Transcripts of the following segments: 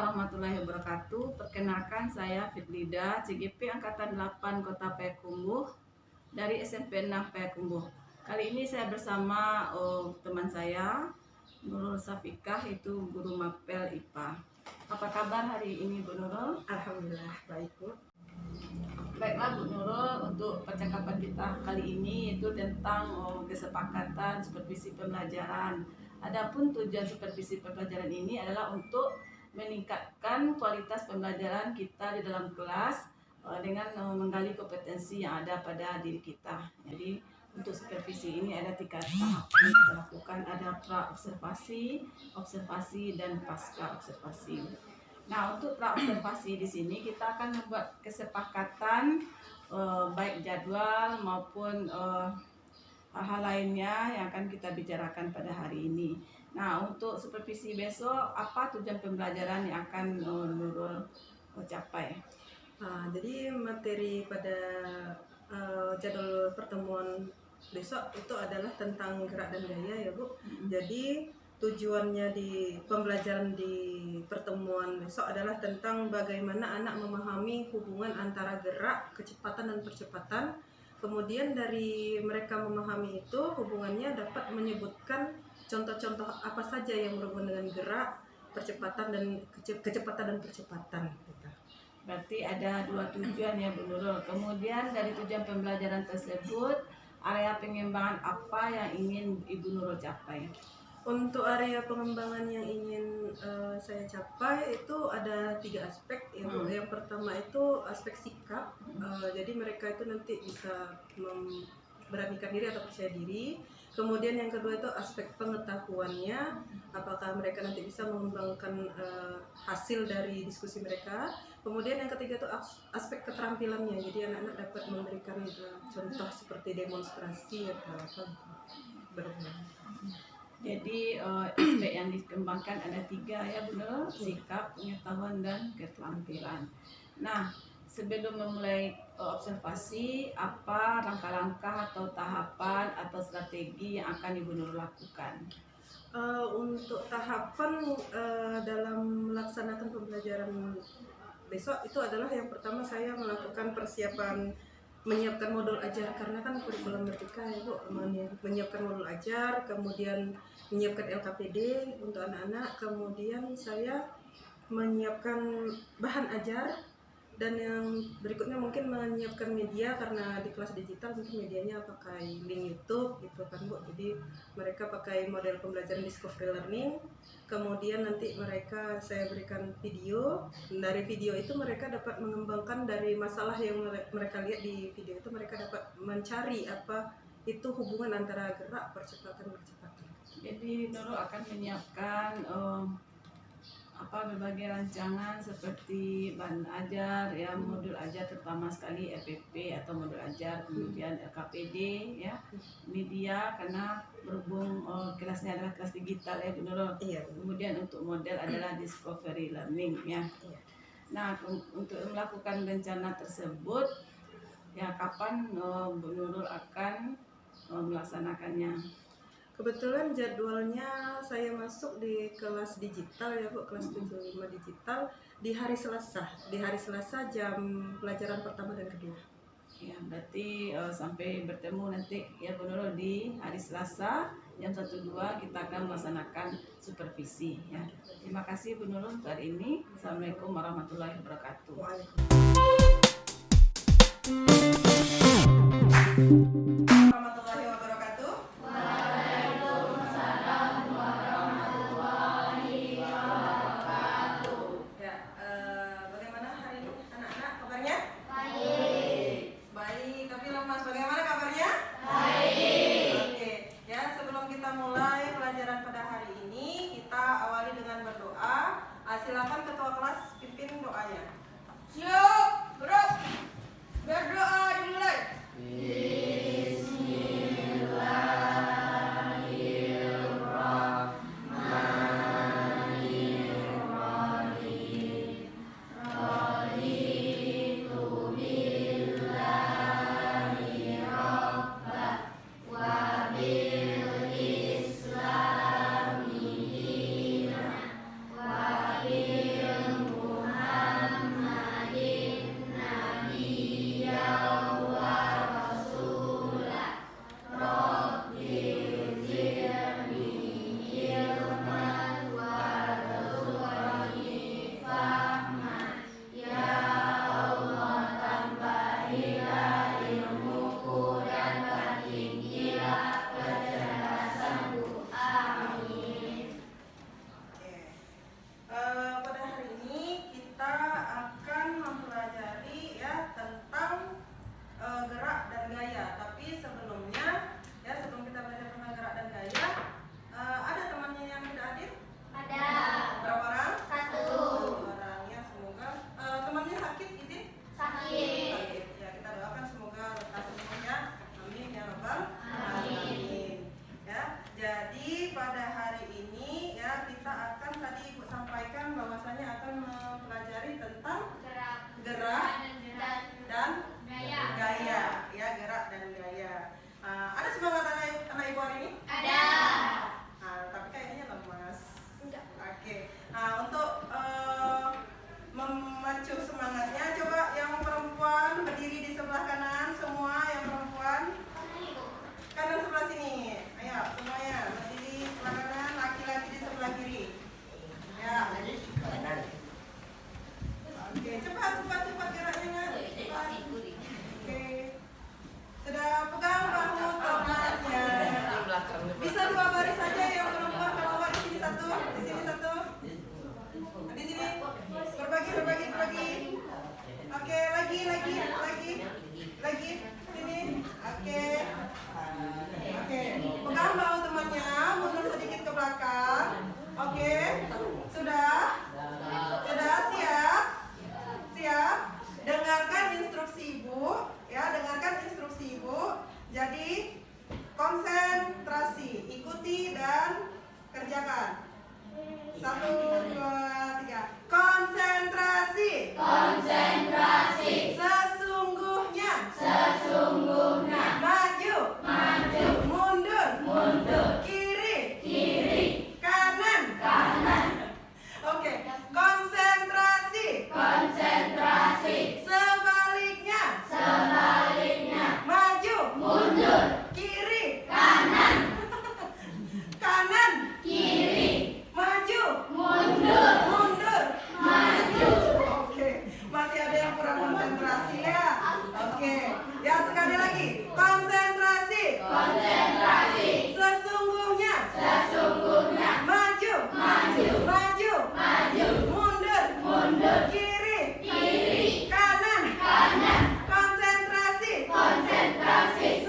warahmatullahi wabarakatuh. Perkenalkan saya Fitlida, CGP Angkatan 8 Kota Payakumbuh dari SMP 6 Payakumbuh. Kali ini saya bersama teman saya Nurul Safikah, itu guru mapel IPA. Apa kabar hari ini Bu Nurul? Alhamdulillah baik Bu. Baiklah Bu Nurul, untuk percakapan kita kali ini itu tentang kesepakatan supervisi pembelajaran. Adapun tujuan supervisi pembelajaran ini adalah untuk meningkatkan kualitas pembelajaran kita di dalam kelas dengan menggali kompetensi yang ada pada diri kita. Jadi untuk supervisi ini ada 3 tahap yang kita lakukan, ada pra-observasi, observasi, dan pasca observasi. Nah, untuk pra-observasi di sini kita akan membuat kesepakatan baik jadwal maupun hal-hal lainnya yang akan kita bicarakan pada hari ini. Nah, untuk supervisi besok, apa tujuan pembelajaran yang akan Nurul capai? Jadi materi pada jadwal pertemuan besok itu adalah tentang gerak dan gaya ya Bu. Jadi tujuannya di pembelajaran di pertemuan besok adalah tentang bagaimana anak memahami hubungan antara gerak, kecepatan dan percepatan. Kemudian dari mereka memahami itu, hubungannya dapat menyebutkan contoh-contoh apa saja yang berhubungan dengan gerak, percepatan dan kecepatan dan percepatan. Berarti ada 2 tujuan ya Bu Nurul. Kemudian dari tujuan pembelajaran tersebut, area pengembangan apa yang ingin Ibu Nurul capai? Untuk area pengembangan yang ingin saya capai itu ada 3 aspek ya Bu. Yang pertama itu aspek sikap. Jadi mereka itu nanti bisa memberanikan diri atau percaya diri. Kemudian yang kedua itu aspek pengetahuannya, apakah mereka nanti bisa mengembangkan hasil dari diskusi mereka. Kemudian yang ketiga itu aspek keterampilannya, jadi anak-anak dapat memberikan contoh seperti demonstrasi atau apa berbeda. Jadi aspek yang dikembangkan ada 3 ya benar, sikap, pengetahuan, dan keterampilan. Nah, sebelum memulai observasi, apa langkah-langkah atau tahapan atau strategi yang akan Ibu Nurul lakukan? Untuk tahapan dalam melaksanakan pembelajaran besok itu adalah yang pertama saya melakukan persiapan menyiapkan modul ajar, karena kan kurikulum merdeka ya Bu, menyiapkan modul ajar, kemudian menyiapkan LKPD untuk anak-anak, kemudian saya menyiapkan bahan ajar, dan yang berikutnya mungkin menyiapkan media, karena di kelas digital mungkin medianya pakai link YouTube gitu kan Bu. Jadi mereka pakai model pembelajaran discovery learning. Kemudian nanti mereka saya berikan video. Dari video itu mereka dapat mengembangkan dari masalah yang mereka lihat di video itu, mereka dapat mencari apa itu hubungan antara gerak, percepatan. Jadi Nurul akan menyiapkan berbagai rancangan seperti bahan ajar ya, modul ajar terutama sekali FPP atau modul ajar, kemudian LKPD ya, media karena berhubung kelasnya adalah kelas digital ya Bu Nurul. Iya. Kemudian untuk model adalah discovery learning ya. Iya. Nah, untuk melakukan rencana tersebut ya, kapan Bu Nurul akan melaksanakannya? Kebetulan jadwalnya saya masuk di kelas digital ya Bu, kelas 75 digital di hari Selasa. Di hari Selasa jam pelajaran pertama dan kedua. Ya, berarti sampai bertemu nanti ya Bu Nurul di hari Selasa jam 1-2 kita akan melaksanakan supervisi ya. Terima kasih Bu Nurul untuk hari ini. Assalamualaikum warahmatullahi wabarakatuh. Warahmatullahi wabarakatuh. Ya, bagaimana hari ini anak-anak kabarnya? Baik, tapi Mas bagaimana kabarnya? Oke, ya sebelum kita mulai pelajaran pada hari ini, kita awali dengan berdoa. Silakan ketua kelas pimpin doanya. Siap, gerak. Berdoa dimulai. Nah, untuk memacu semangatnya, coba yang perempuan berdiri di sebelah kanan, semua yang perempuan kanan sebelah sini. Ayo semuanya berdiri sebelah kanan, laki-laki di sebelah kiri. Ya. Oke, cepat geraknya. Cepat. Oke. Sudah pegang bahu temannya. Bisa 2 baris saja yang perempuan, kalau nggak di sini satu, di sini satu. Di sini berbagi. Oke, lagi. Sini. Oke. Pegang bahu temannya, mundur sedikit ke belakang. Oke. Sudah siap. Dengarkan instruksi Ibu, ya, Jadi konsentrasi, ikuti dan kerjakan. 1, 2, 3. Konsentrasi. Sesungguhnya. Maju. Mundur. Kiri. Kanan. Oke. Konsentrasi. Sebaliknya. Maju. Kiri. Kanan. Maju. Mundur. Oke. Masih ada yang kurang konsentrasi ya. Oke. Ya, sekali lagi. Konsentrasi. Sesungguhnya. Maju. Mundur. Kiri. Kanan. Konsentrasi.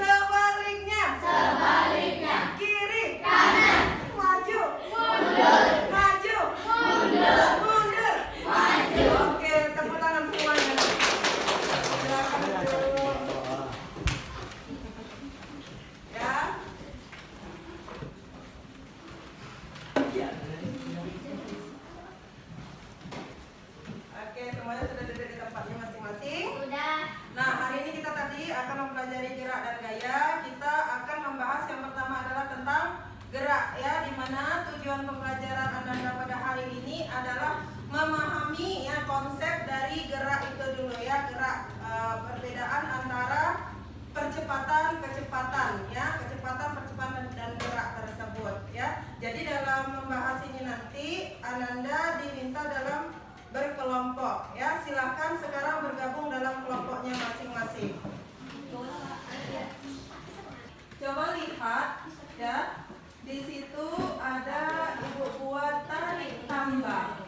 Sebaliknya. Kiri. Maju. Mundur. Oke, tepuk tangan semuanya. Silakan duduk. Ya. Oke, semuanya sudah duduk di tempatnya masing-masing. Nah, hari ini kita tadi akan mempelajari gerak dan gaya. Kita akan membahas yang pertama adalah tentang gerak, ya, di mana tujuan pembelajaran Anda pada hari ini adalah memahami, ya, konsep dari gerak itu dulu, ya, gerak, perbedaan antara kecepatan, ya, kecepatan dan gerak tersebut, ya. Jadi dalam membahas ini nanti Ananda diminta dalam berkelompok, ya. Silahkan sekarang bergabung dalam kelompoknya masing-masing. Coba lihat, ya. Di situ ada ibu buat tarik tambang.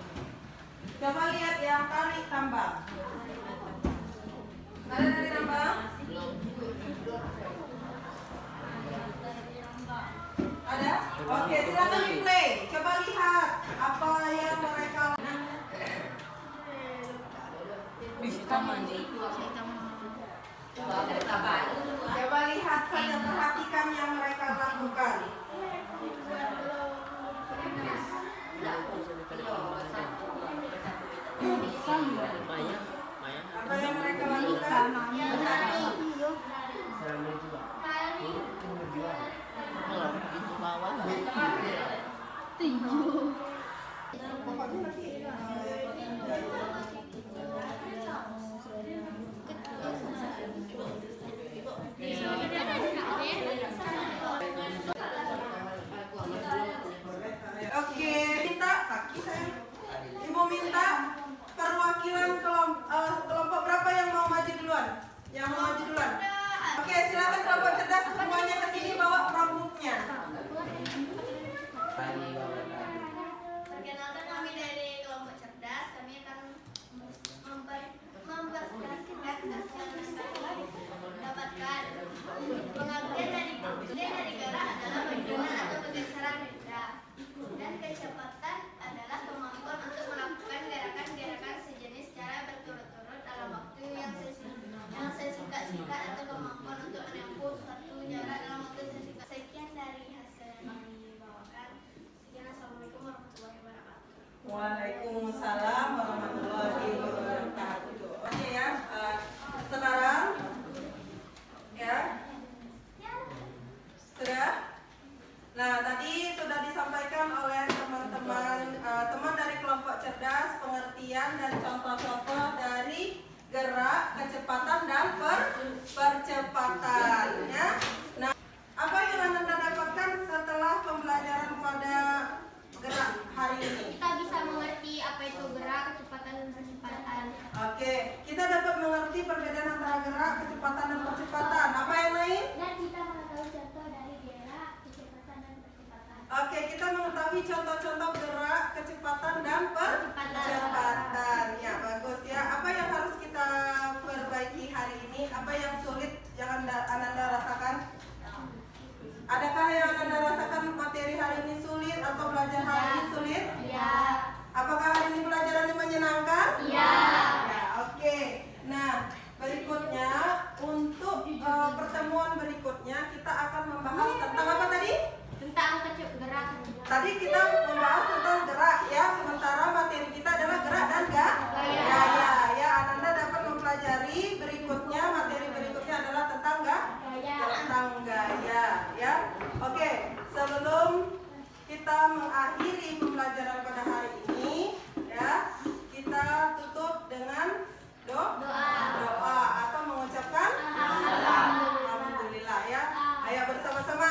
Coba lihat yang tarik tambang. Ada tarik tambang? Ada? Oke, silakan di play. Coba lihat apa yang mereka. Coba lihat saja, perhatikan yang mereka lakukan. Apa yang mereka lakukan? Pokoknya nanti Oke, minta kaki saya. Ibu minta perwakilan kelompok berapa yang mau maju duluan? Oke, silakan kelompok cerdas semuanya ke sini bawa rambutnya. Perkenalkan, kami dari kelompok cerdas. Kami akan memperkenalkan mendapatkan pengertian dari gerak adalah benturan atau pergeseran benda, dan kecepatan adalah kemampuan untuk melakukan gerakan-gerakan sejenis secara berturut-turut dalam waktu yang sesingkat-singkat atau kemampuan untuk menempuh suatu jarak dalam waktu sesingkat. Sekian dari hasil yang dibawakan. Sekian. kecepatan dan percepatan. Apa yang lain? Dan kita mengetahui contoh dari gerak, kecepatan dan percepatan. Oke, kita mengetahui contoh-contoh gerak, kecepatan dan percepatan. Ya, bagus ya. Apa yang harus kita perbaiki hari ini? Apa yang sulit yang Ananda rasakan? Adakah yang Ananda rasakan materi hari ini sulit atau belajar hari ini sulit? Iya. Apakah hari ini pelajarannya menyenangkan? Iya. Ya, oke. Nah, berikutnya untuk pertemuan berikutnya kita akan membahas tentang apa tadi? Tentang gerak. Tadi kita membahas tentang gerak ya, sementara materi kita adalah gerak dan gaya. Ya, Ananda dapat mempelajari berikutnya, materi berikutnya adalah tentang gaya ya. Oke, sebelum kita mengakhiri pembelajaran pada hari ini ya, kita tutup dengan doa atau mengucapkan alhamdulillah ya. Ayo bersama-sama.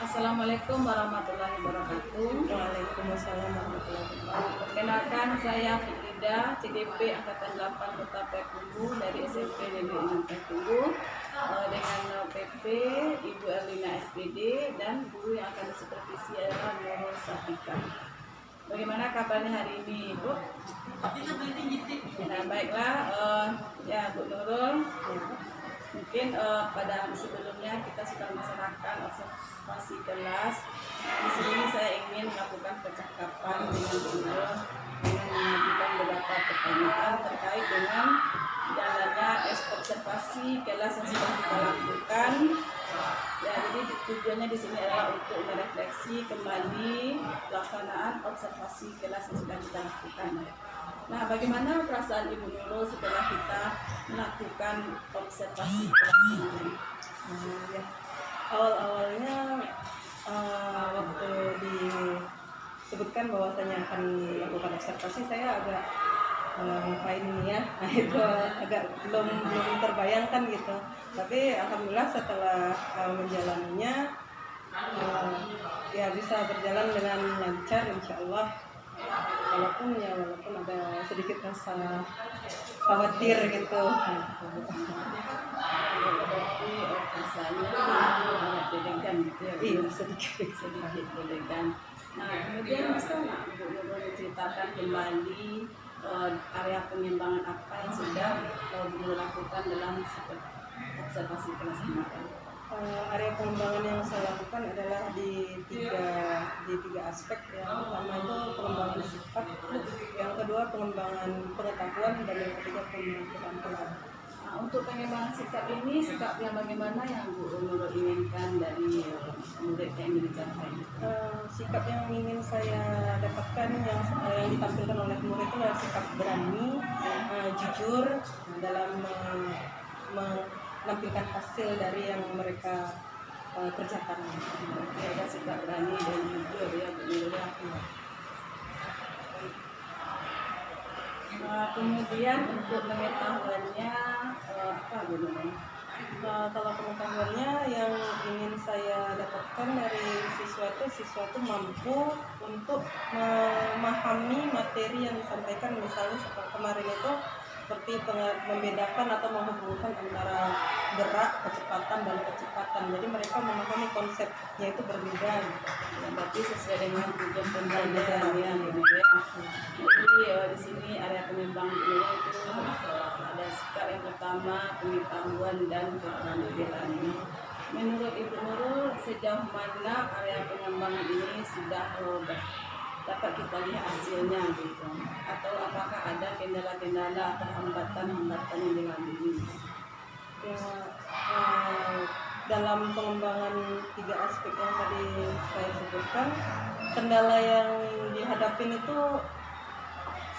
Assalamualaikum warahmatullahi wabarakatuh. Waalaikumsalam warahmatullahi wabarakatuh. Perkenalkan, saya Fitrida, CDP Angkatan 8 Kota Payakumbuh dari SMP Negeri 6 Payakumbuh, dengan PP Ibu Erlina SPD dan guru yang akan disupervisi adalah Nurul Safika. Bagaimana kabarnya hari ini, Bu? Nah, baiklah, ya Bu Nurul. Mungkin pada hari sebelumnya kita sudah melaksanakan observasi kelas. Di sini saya ingin melakukan percakapan dengan guru dengan mengajukan beberapa pertanyaan terkait dengan jalannya observasi kelas yang sudah kita lakukan. Ya, jadi tujuannya di sini adalah untuk merefleksi kembali pelaksanaan observasi kelas yang sudah kita lakukan. Nah, bagaimana perasaan Ibu Nurul setelah kita melakukan observasi kelas ini? Ya, awalnya waktu disebutkan bahwasanya akan melakukan observasi, saya agak ngapain ini ya, nah itu agak belum terbayangkan gitu. Tapi alhamdulillah setelah menjalaninya ya bisa berjalan dengan lancar insya Allah. Walaupun ada sedikit rasa khawatir gitu. Berarti rasanya agak deg-degan gitu ya? Iya, sedikit deg-degan. Nah, kemudian bisa nggak Bu Nurul menceritakan kembali area pengembangan apa yang sudah Bu Nurul lakukan dalam observasi kelas kemarin? Area pengembangan yang saya lakukan adalah di tiga aspek. Yang pertama itu pengembangan sifat, yang kedua pengembangan pengetahuan, dan yang ketiga pengembangan keterampilan. Nah, untuk pengembangan sikap ini, sikap yang bagaimana yang Bu Nurul inginkan dari murid yang ingin dicapai? Sikap yang ingin saya dapatkan yang ditampilkan oleh murid itu adalah sikap berani, jujur dalam menampilkan hasil dari yang mereka kerjakan. Ada sikap berani dan jujur ya Bu Nurul. Kemudian untuk pengetahuannya apa Bu Nurul? Kalau pengetahuannya yang ingin saya dapatkan dari siswa itu mampu untuk memahami materi yang disampaikan, misalnya seperti kemarin itu seperti membedakan atau menghubungkan antara gerak, kecepatan. Jadi mereka memahami konsepnya itu berbeda. Ya, berarti sesuai dengan tujuan pembelajaran ya Bu Nurul ya. Jadi di sini area pengembangan Bu Nurul itu ada sikap yang pertama, pengetahuan dan keterampilan. Menurut Ibu Nurul, sejauh mana area pengembangan ini sudah dapat kita lihat hasilnya gitu, atau apakah ada kendala-kendala atau hambatan-hambatan yang dilalui? Ya, dalam pengembangan tiga aspek yang tadi saya sebutkan, kendala yang dihadapin itu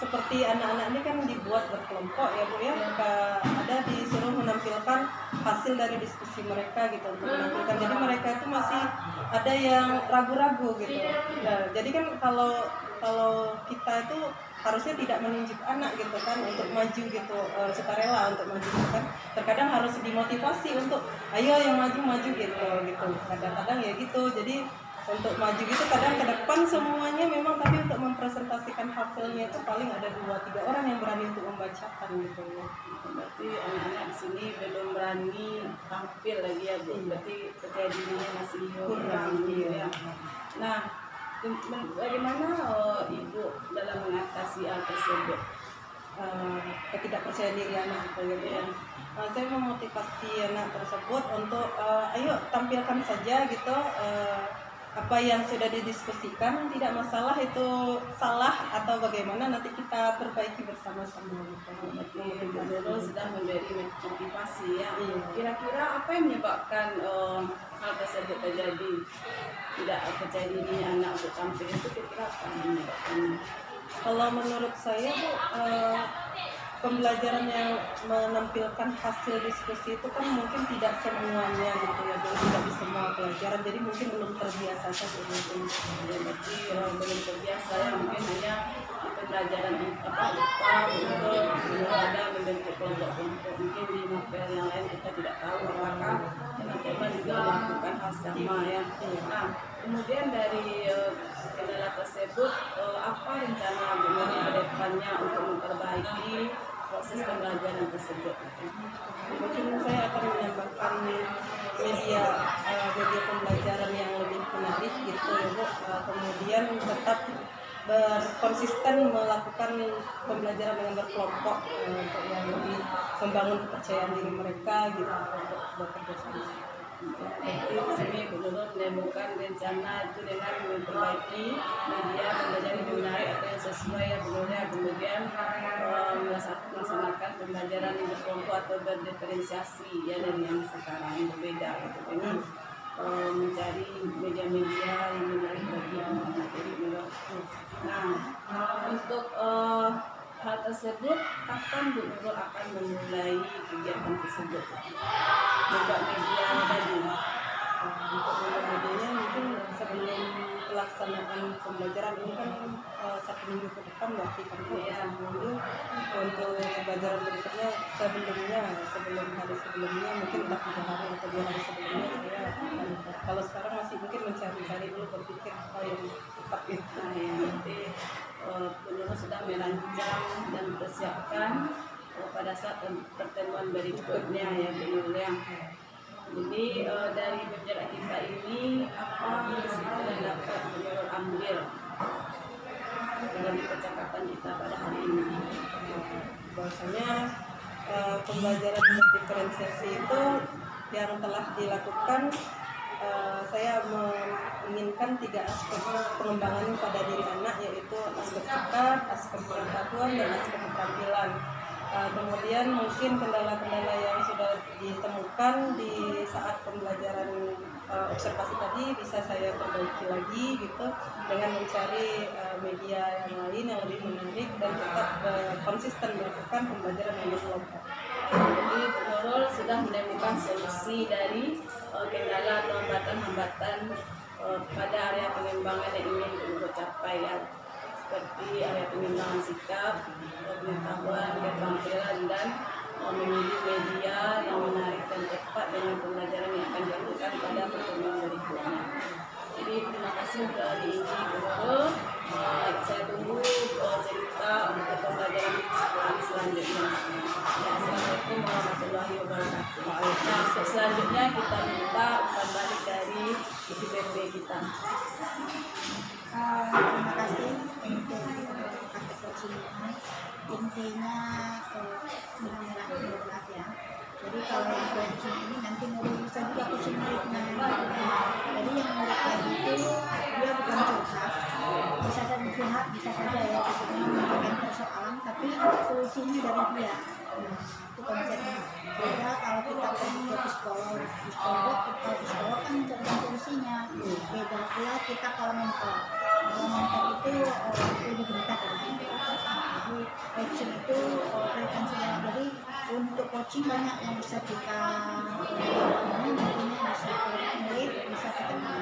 seperti anak-anak ini kan dibuat berkelompok ya Bu ya, ada disuruh menampilkan hasil dari diskusi mereka gitu untuk menampilkan. Jadi mereka itu masih ada yang ragu-ragu gitu. Nah, jadi kan kalau kita itu harusnya tidak menunjuk anak gitu kan untuk maju gitu, sukarela untuk maju gitu kan. Terkadang harus dimotivasi untuk ayo yang maju gitu. Kadang-kadang ya gitu. Jadi untuk maju gitu kadang ke depan semuanya memang, tapi untuk mempresentasikan hasilnya itu paling ada 2-3 orang yang berani untuk membacakan gitu ya. Berarti anak-anak di sini belum berani tampil lagi ya Bu. Berarti percaya dirinya masih kurang gitu ya. Nah, bagaimana Ibu dalam mengatasi hal tersebut? Ketidakpercayaan diri anak gitu ya. Saya memotivasi anak tersebut untuk ayo tampilkan saja gitu apa yang sudah didiskusikan, tidak masalah itu salah atau bagaimana, nanti kita perbaiki bersama-sama gitu. Berarti Bu Nurul sudah memberi motivasi ya. Iya. Kira-kira apa yang menyebabkan hal tersebut terjadi? Tidak percaya dirinya anak untuk tampil itu kira-kira apa yang menyebabkannya? Kalau menurut saya Bu, pembelajaran yang menampilkan hasil diskusi itu kan mungkin tidak semuanya gitu ya, tidak di semua pelajaran, jadi mungkin belum terbiasa saja mungkin. Ya, berarti belum terbiasa ya, mungkin hanya di pembelajaran IPA belum ada membentuk kelompok-kelompok. Mungkin di materi yang lain kita tidak tahu apakah teman-teman juga melakukan hal sama ya. Nah, kemudian dari kendala tersebut, apa rencana Bu Nurul ke depannya untuk memperbaiki proses pembelajaran tersebut? Mungkin saya akan menambahkan media pembelajaran yang lebih menarik gitu ya Bu. Kemudian tetap konsisten melakukan pembelajaran dengan berkelompok untuk yang lebih membangun kepercayaan diri mereka gitu untuk bekerja sama. Jadi di sini Bu Nurul menemukan rencana itu dengan memperbaiki media pembelajaran yang menarik atau yang sesuai ya Bu Nurul ya. Kemudian melaksanakan pembelajaran yang berkelompok atau berdiferensiasi ya dari yang sekarang yang berbeda gitu. Dengan mencari media-media yang menarik bagi anak-anak Bu Nurul. Nah, untuk hal tersebut, kapan Bu Nurul akan memulai kegiatan tersebut? Membuat media tadi. Untuk membuat medianya mungkin sebelum pelaksanaan pembelajaran ini kan 1 minggu ke depan berarti kan ya. Minggu untuk pembelajaran berikutnya sebelum hari sebelumnya mungkin 3 hari atau 2 hari sebelumnya saya akan, kalau sekarang masih mungkin mencari-cari dulu, berpikir apa yang tepat itu. Nah, ya, nanti Bu Nurul sudah merancang dan mempersiapkan pada saat pertemuan berikutnya ya Bu Nurul ya. Jadi dari pembelajaran kita ini apa kesimpulan yang dapat Bu Nurul ambil dari percakapan kita pada hari ini? Bahwasanya pembelajaran diferensiasi itu yang telah dilakukan, saya menginginkan 3 aspek pengembangan pada diri anak, yaitu aspek sikap, aspek pengetahuan, dan aspek keterampilan. Kemudian mungkin kendala-kendala yang sudah ditemukan di saat pembelajaran observasi tadi bisa saya perbaiki lagi gitu dengan mencari media yang lain yang lebih menarik dan tetap konsisten melakukan pembelajaran yang berkelompok. Jadi Bu Nurul sudah menemukan solusi dari kendala atau hambatan-hambatan pada area pengembangan yang ingin Bu Nurul capai ya, seperti area pengembangan sikap, pengetahuan, keterampilan, dan memilih media yang menarik dan tepat dengan pembelajaran yang akan dilakukan pada pertemuan berikutnya. Jadi terima kasih untuk hari ini Bu Nurul. Saya tunggu cerita untuk pembelajaran selanjutnya. Ya, Assalamualaikum warahmatullahi wabarakatuh. Nah, selanjutnya kita minta umpan balik dari IPP kita. Terima kasih untuk praktek coaching. Intinya benar-benar ya. Jadi kalau yang coaching ini nanti murid bisa juga coaching muridnya. Jadi yang murid tadi itu dia bukan curhat, bisa saja curhat, bisa saja ya memberikan persoalan, tapi solusinya dari dia. Itu konsepnya. Beda kalau kita pergi ke psikolog kan mencari solusinya. Beda pula kita kalau mentor. Kalau mentor itu lebih berita kan. Jadi coaching itu preferensi. Jadi untuk coaching banyak yang bisa kita nantinya bisa murid bisa ketemu.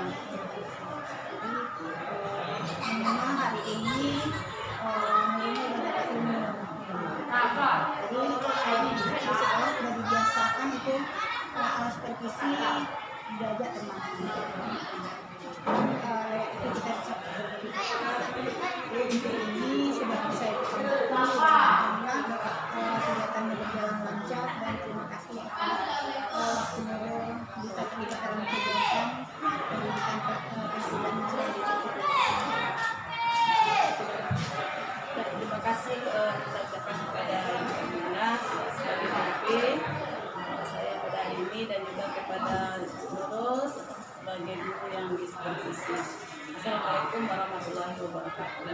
Jadi memang hari ini muridnya udah dapat ilmu. Jadi di sekolah sudah dibiasakan itu alat supervisi belajar teman. Itu kita bisa jadi untuk ini sudah bisa ditemukan. Alhamdulillah kegiatannya berjalan lancar dan terima kasih waktunya bisa terlibat dalam kegiatan pendidikan presiden Terima kasih kita ucapkan kepada Ibu Minas sebagai VP saya pada hari ini dan juga kepada Nurul sebagai guru yang disupervisi. Assalamualaikum warahmatullahi wabarakatuh.